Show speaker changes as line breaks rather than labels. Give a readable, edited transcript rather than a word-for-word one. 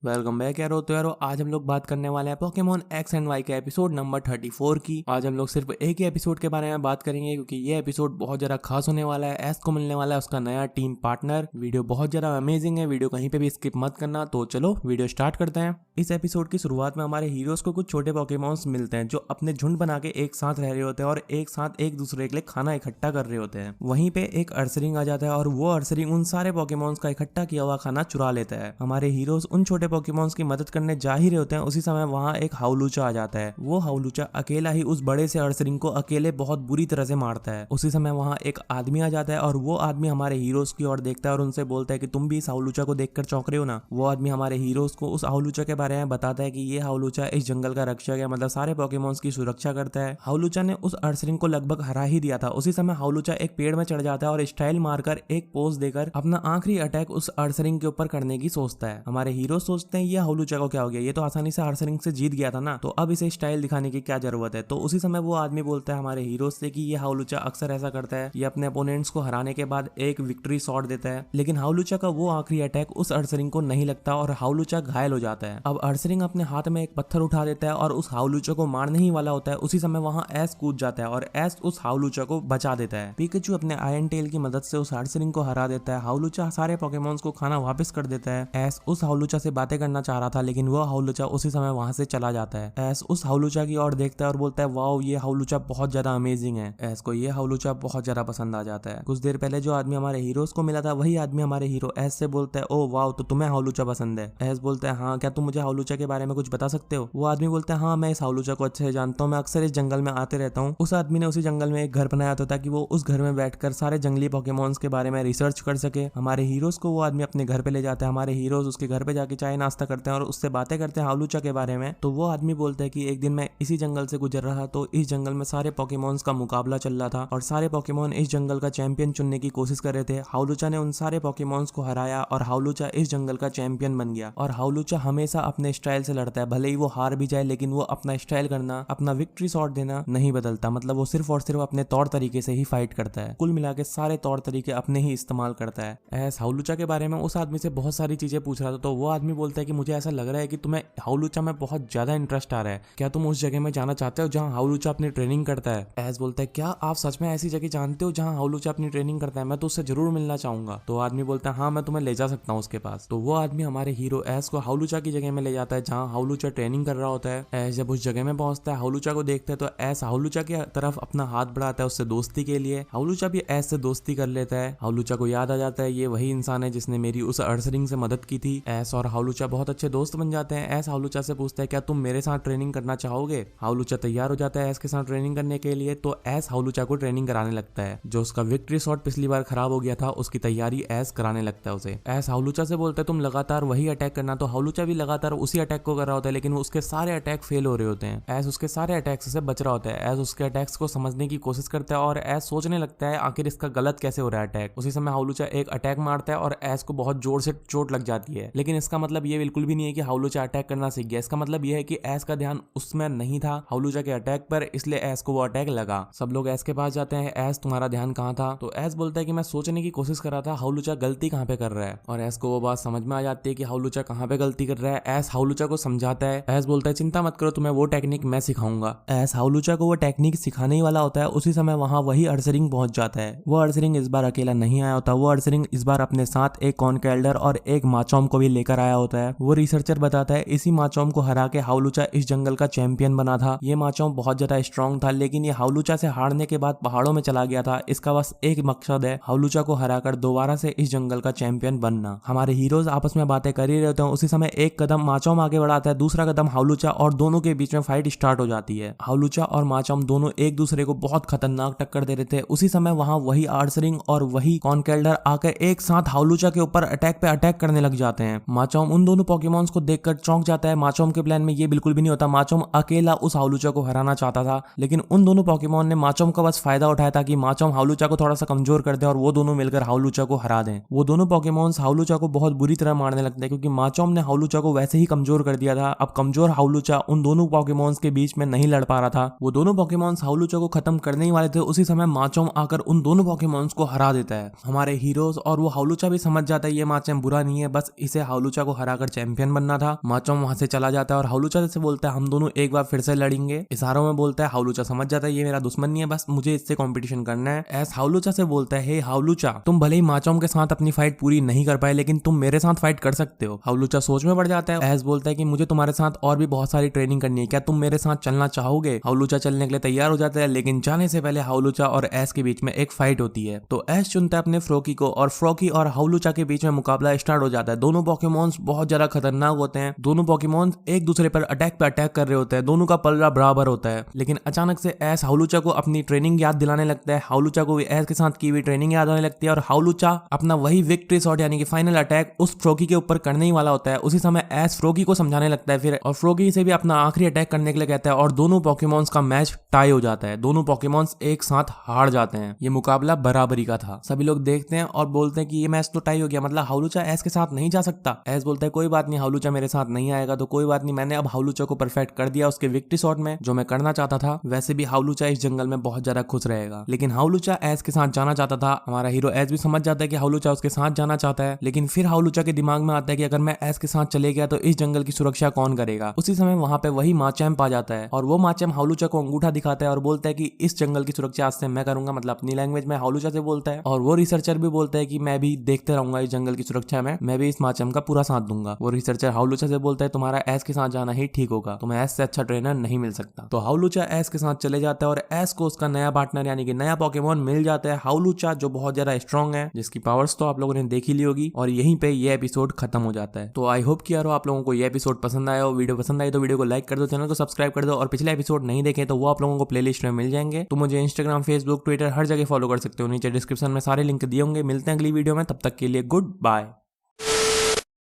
Welcome back यारो। तो यारो आज हम लोग बात करने वाले हैं पोकेमॉन एक्स एंड वाई के एपिसोड नंबर 34 की। आज हम लोग सिर्फ एक ही एपिसोड के बारे में बात करेंगे क्योंकि ये एपिसोड बहुत ज्यादा खास होने वाला है। एस को मिलने वाला है उसका नया टीम पार्टनर। वीडियो बहुत ज्यादा अमेजिंग है, वीडियो कहीं पे भी स्किप मत करना। तो चलो वीडियो स्टार्ट करते हैं। इस एपिसोड की शुरुआत में हमारे हीरोज को कुछ छोटे पोकेमॉन्स मिलते हैं जो अपने झुंड बना के एक साथ रह रहे होते हैं और एक साथ एक दूसरे के लिए खाना इकट्ठा कर रहे होते हैं। वहीं पे एक अर्सरिंग आ जाता है और वो अर्सरिंग उन सारे पोकेमॉन्स का इकट्ठा किया हुआ खाना चुरा लेता है। हमारे हीरोज उन छोटे पोकेमॉन्स की मदद करने जा ही रहे होते हैं, उसी समय वहां एक हाउलूचा आ जाता है। वो हाउलूचा अकेला ही उस बड़े से अर्सरिंग को अकेले बहुत बुरी तरह से मारता है। उसी समय वहां एक आदमी आ जाता है और वो आदमी हमारे हीरोज की ओर देखता है और उनसे बोलता है कि तुम भी इस हाउलूचा को देखकर चौंक रहे हो ना। वो आदमी हमारे हीरोज को उस हाउलूचा के बारे में बताता है कि ये हाउलूचा इस जंगल का रक्षक है, मतलब सारे पोकेमॉन्स की सुरक्षा करता है। हाउलूचा ने उस अर्सरिंग को लगभग हरा ही दिया था। उसी समय हाउलूचा एक पेड़ में चढ़ जाता है और स्टाइल मारकर एक पोज देकर अपना आखिरी अटैक उस अर्सरिंग के ऊपर करने की सोचता है। हमारे हीरो सोचते हैं ये हाउलूचा को क्या हो गया, ये तो आसानी से अर्सरिंग से जीत गया था ना, तो अब इसे स्टाइल दिखाने की क्या जरूरत है। तो उसी समय वो आदमी बोलता है हमारे हीरोज से कि ये हाउलूचा अक्सर ऐसा करता है, ये अपने अपोनेंट्स को हराने के बाद एक विक्ट्री शॉट देता है। लेकिन हाउलूचा का वो आखिरी अटैक उस अर्सरिंग को नहीं लगता और हाउलूचा घायल हो जाता है। अब अर्सरिंग अपने हाथ में एक पत्थर उठा देता है और उस हाउलूचा को मारने ही वाला होता है। उसी समय वहां एस कूद जाता है और एस उस हाउलूचा को बचा देता है। पिकाचू अपने आयरन टेल की मदद से उस अर्सरिंग को हरा देता है। हाउलूचा सारे पोकेमॉन्स को खाना वापस कर देता है। एस उस हाउलूचा से बातें करना चाह रहा था लेकिन वो हाउलूचा उसी समय वहां से चला जाता है। एस उस हाउलूचा की ओर देखता है और बोलता है वाओ ये हाउलूचा बहुत ज्यादा अमेजिंग है। एस को ये हाउलूचा बहुत ज्यादा पसंद आ जाता है। कुछ देर पहले जो आदमी हमारे हीरोज को मिला था वही आदमी हमारे हीरो एस से बोलता है ओ वाओ तो तुम्हें हाउलूचा पसंद है। एस बोलता है हाँ, क्या तुम मुझे हाउलूचा के बारे में कुछ बता सकते हो। वो आदमी बोलता है हाँ, मैं इस हाउलूचा को अच्छे से जानता हूँ, मैं अक्सर इस जंगल में आते रहता हूँ। उस आदमी ने उसी जंगल में एक घर बनाया था ताकि वो उस घर में बैठकर सारे जंगली पोकेमॉन्स के बारे में रिसर्च कर सके। हमारे हीरोज को वो आदमी अपने घर पे ले जाता है। हमारे हीरोज उसके घर पे जाके चाय नाश्ता करते हैं और उससे बातें करते हैं हाउलूचा के बारे में। तो वो आदमी बोलता है कि एक दिन मैं इसी जंगल से गुजर रहा तो इस जंगल में सारे पोकेमॉन्स का मुकाबला चल रहा था और सारे पोकेमॉन इस जंगल का चैंपियन चुनने की कोशिश कर रहे थे। हाउलूचा ने उन सारे पोकेमॉन्स को हराया और हाउलूचा इस जंगल का चैंपियन बन गया। और हाउलूचा हमेशा अपने स्टाइल से लड़ता है, भले ही वो हार भी जाए लेकिन वो अपना स्टाइल करना, अपना विक्ट्री शॉट देना नहीं बदलता। मतलब वो सिर्फ और सिर्फ अपने तौर तरीके से ही फाइट करता है। कुल मिला के सारे तौर तरीके अपने ही इस्तेमाल करता है। एस हाउलूचा के बारे में उस आदमी से बहुत सारी चीजें पूछ रहा था तो वो आदमी बोलता है कि मुझे ऐसा लग रहा है कि तुम्हें हाउलूचा में बहुत ज्यादा इंटरेस्ट आ रहा है, क्या तुम उस जगह में जाना चाहते हो जहाँ हाउलूचा अपनी ट्रेनिंग करता है। एस बोलता है क्या आप सच में ऐसी जगह जानते हो जहाँ हाउलूचा अपनी ट्रेनिंग करता है, मैं तो उससे जरूर मिलना चाहूंगा। तो आदमी बोलता है हाँ, मैं तुम्हें ले जा सकता हूँ उसके पास। तो वो आदमी हमारे हीरो एस को हाउलूचा की जगह में ले जाता है जहाँ हाउलूचा ट्रेनिंग कर रहा होता है। एस जब उस जगह में पहुंचता है हाउलूचा को देखता है तो एस हाउलूचा की तरफ अपना हाथ बढ़ाता है उससे दोस्ती के लिए। हाउलूचा भी एस से दोस्ती कर लेता है। हाउलूचा को याद आ जाता है ये वही इंसान है जिसने मेरी उस अर्सरिंग से मदद की थी। एस और हाउलूचा बहुत अच्छे दोस्त बन जाते हैं। एस हाउलूचा से पूछता है क्या तुम मेरे साथ ट्रेनिंग करना चाहोगे। हाउलूचा तैयार हो जाता है एस के साथ ट्रेनिंग करने के लिए। तो एस हाउलूचा को ट्रेनिंग कराने लगता है। जो उसका विक्ट्री शॉट पिछली बार खराब हो गया था उसकी तैयारी एस कराने लगता है उसे। एस हाउलूचा से बोलता है तुम लगातार वही अटैक करना। तो हाउलूचा भी लगातार उसी अटैक को कर रहा होता है लेकिन उसके सारे अटैक फेल हो रहे होते हैं। एस उसके सारे अटैक्स से बच रहा होता है। एस उसके अटैक्स को समझने की कोशिश करता है और एस सोचने लगता है आखिर इसका गलत कैसे हो रहा है अटैक। उसी समय हाउलूचा एक अटैक मारता है और एस को बहुत जोर से चोट लग जाती है। लेकिन इसका मतलब ये बिल्कुल भी नहीं है कि हाउलूचा अटैक करना सीख गया। इसका मतलब ये है कि एस का ध्यान उसमें नहीं था हाउलूचा के अटैक पर, इसलिए एस को वो अटैक लगा। सब लोग एस के पास जाते हैं, एस तुम्हारा ध्यान कहाँ था। तो एस बोलता है कि मैं सोचने की कोशिश कर रहा था हाउलूचा गलती कहाँ पे कर रहा है। और एस को वो बात समझ में आ जाती है कि हाउलूचा कहाँ पे गलती कर रहा है। एस हाउलूचा को समझाता है। एस बोलता है चिंता मत करो, तुम्हें वो टेक्निक मैं सिखाऊंगा। एस हाउलूचा को वो टेक्निक सिखाने ही वाला होता है। उसी समय वहां वही अर्सरिंग पहुंच जाता है। वो अर्सरिंग इस बार अकेला नहीं आया होता। वो अर्सरिंग इस बार अपने साथ एक कॉनकेल्डर और एक माचोम को भी लेकर आया होता है। वो रिसर्चर बताता है इसी माचोम को हरा के हाउलूचा इस जंगल का चैंपियन बना था। ये माचोम बहुत ज्यादा स्ट्रांग था लेकिन ये हाउलूचा से हारने के बाद पहाड़ों में चला गया था। इसका बस एक मकसद है हाउलूचा को हराकर दोबारा से इस जंगल का चैंपियन बनना। हमारे हीरोज आपस में बातें कर ही रहे होते हैं। उसी समय एक कदम माचोम आगे बढ़ाता है, दूसरा कदम हाउलूचा, और दोनों के बीच में फाइट स्टार्ट हो जाती है। हाउलूचा और माचोम दोनों एक दूसरे को बहुत खतरनाक टक्कर दे रहे थे। उसी समय वहां वही अर्सरिंग और वही कॉनकेल्डर आकर एक साथ हाउलूचा के ऊपर अटैक पे अटैक करने लग जाते हैं। माचोम उन दोनों पोकेमॉन्स को देखकर चौंक जाता है। माचोम के प्लान में ये बिल्कुल भी नहीं होता। माचोम अकेला उस हाउलूचा को हराना चाहता था लेकिन उन दोनों पोकेमॉन ने माचोम का बस फायदा उठाया था कि माचोम हाउलूचा को थोड़ा सा कमजोर कर दे और वो दोनों मिलकर हाउलूचा को हरा दें। वो दोनों पोकेमॉन्स हाउलूचा को बहुत बुरी तरह मारने लगते हैं क्योंकि माचोम ने हाउलूचा को वैसे वैसे ही कमजोर कर दिया था। अब कमजोर हाउलूचा उन दोनों पोकेमॉन्स के बीच में नहीं लड़ पा रहा था। वो दोनों पोकेमॉन्स हाउलूचा को खत्म करने ही वाले थे, उसी समय माचोम आकर उन दोनों पोकेमॉन्स को हरा देता है। हमारे हीरोज और वो हाउलूचा भी समझ जाता है ये माचोम बुरा नहीं है, बस इसे हाउलूचा को हराकर चैंपियन बनना था। माचोम वहां से चला जाता है और हाउलूचा से बोलता है हम दोनों एक बार फिर से लड़ेंगे। इशारों में बोलता है। हाउलूचा समझ जाता है ये मेरा दुश्मन नहीं है, बस मुझे इससे कंपटीशन करना है। एस हाउलूचा से बोलता है हे हाउलूचा, तुम भले ही माचोम के साथ अपनी फाइट पूरी नहीं कर पाए, लेकिन तुम मेरे साथ फाइट कर सकते हो। हाउलूचा सोच में पड़ जाता है। एस बोलता है कि मुझे तुम्हारे साथ और भी बहुत सारी ट्रेनिंग करनी है, क्या तुम मेरे साथ चलना चाहोगे? हाउलूचा चलने के लिए तैयार हो जाता है, लेकिन जाने से पहले हाउलूचा और एस के बीच में एक फाइट होती है। तो एस चुनता है अपने फ्रोकी को और फ्रोकी और हाउलूचा के बीच में मुकाबला स्टार्ट हो जाता है। दोनों पोकेमॉन्स बहुत ज्यादा खतरनाक होते हैं। दोनों पोकेमॉन्स एक दूसरे पर अटैक कर रहे होते हैं। दोनों का पलड़ा बराबर होता है, लेकिन अचानक से एस हाउलूचा को अपनी ट्रेनिंग याद दिलाने लगता है। हाउलूचा को भी एस के साथ की हुई ट्रेनिंग याद आने लगती है और हाउलूचा अपना वही विक्ट्री शॉट यानी कि फाइनल अटैक उस फ्रोकी के ऊपर करने ही वाला होता है। उसी समय एस फ्रोकी को समझाने लगता है फिर, और फ्रोकी से भी अपना आखिरी अटैक करने के लिए कहता है और दोनों पोकेमॉन्स का मैच टाई हो जाता है। दोनों पोकेमॉन्स एक साथ हार जाते हैं। ये मुकाबला बराबरी का था। सभी लोग देखते हैं और बोलते हैं कि ये मैच तो टाई हो गया, मतलब हाउलूचा एस के साथ नहीं जा सकता। एस बोलता है कोई बात नहीं, हाउलूचा मेरे साथ नहीं आएगा तो कोई बात नहीं, मैंने अब हाउलूचा को परफेक्ट कर दिया उसके विक्ट्री शॉट में, जो मैं करना चाहता था। वैसे भी हाउलूचा इस जंगल में बहुत ज्यादा खुश रहेगा। लेकिन हाउलूचा एस के साथ जाना चाहता था। हमारा हीरो एस भी समझ जाता है कि हाउलूचा उसके साथ जाना चाहता है, लेकिन फिर हाउलूचा के दिमाग में आता है कि अगर मैं एस के साथ चले गया तो इस जंगल की सुरक्षा कौन करेगा। उसी समय वहां पे वही माचैम्प आ जाता है और वो माचैम्प हाउलूचा को अंगूठा दिखाता है और बोलता है कि इस जंगल की सुरक्षा आज से मैं करूंगा, मतलब अपनी लैंग्वेज में हाउलूचा से बोलता है। और वो रिसर्चर भी बोलता है कि मैं भी देखते रहूंगा इस जंगल की सुरक्षा में, मैं भी इस माचैम्प का पूरा साथ दूंगा। वो रिसर्चर हाउलूचा से बोलता है तुम्हारा एस के साथ जाना ही ठीक होगा, तुम्हें एस से अच्छा ट्रेनर नहीं मिल सकता। तो हाउलूचा एस के साथ चले जाता है और एस को उसका नया पार्टनर यानी कि नया पोकेमॉन मिल जाता है, हाउलूचा, जो बहुत ज्यादा स्ट्रॉन्ग है, जिसकी पावर्स तो आप लोगों ने देखी ली होगी। और यहीं पे ये एपिसोड खत्म हो जाता है। तो आई होप कि यारो आप लोगों को ये एपिसोड पसंद आया हो। वीडियो पसंद आई तो वीडियो को लाइक कर दो, चैनल को सब्सक्राइब कर दो, और पिछले एपिसोड नहीं देखे तो वो आप लोगों को प्लेलिस्ट में मिल जाएंगे। तो मुझे इंस्टाग्राम, फेसबुक, ट्विटर हर जगह फॉलो कर सकते हो। नीचे डिस्क्रिप्शन में सारे लिंक दिए होंगे। मिलते हैं अगली वीडियो में, तब तक के लिए गुड बाय।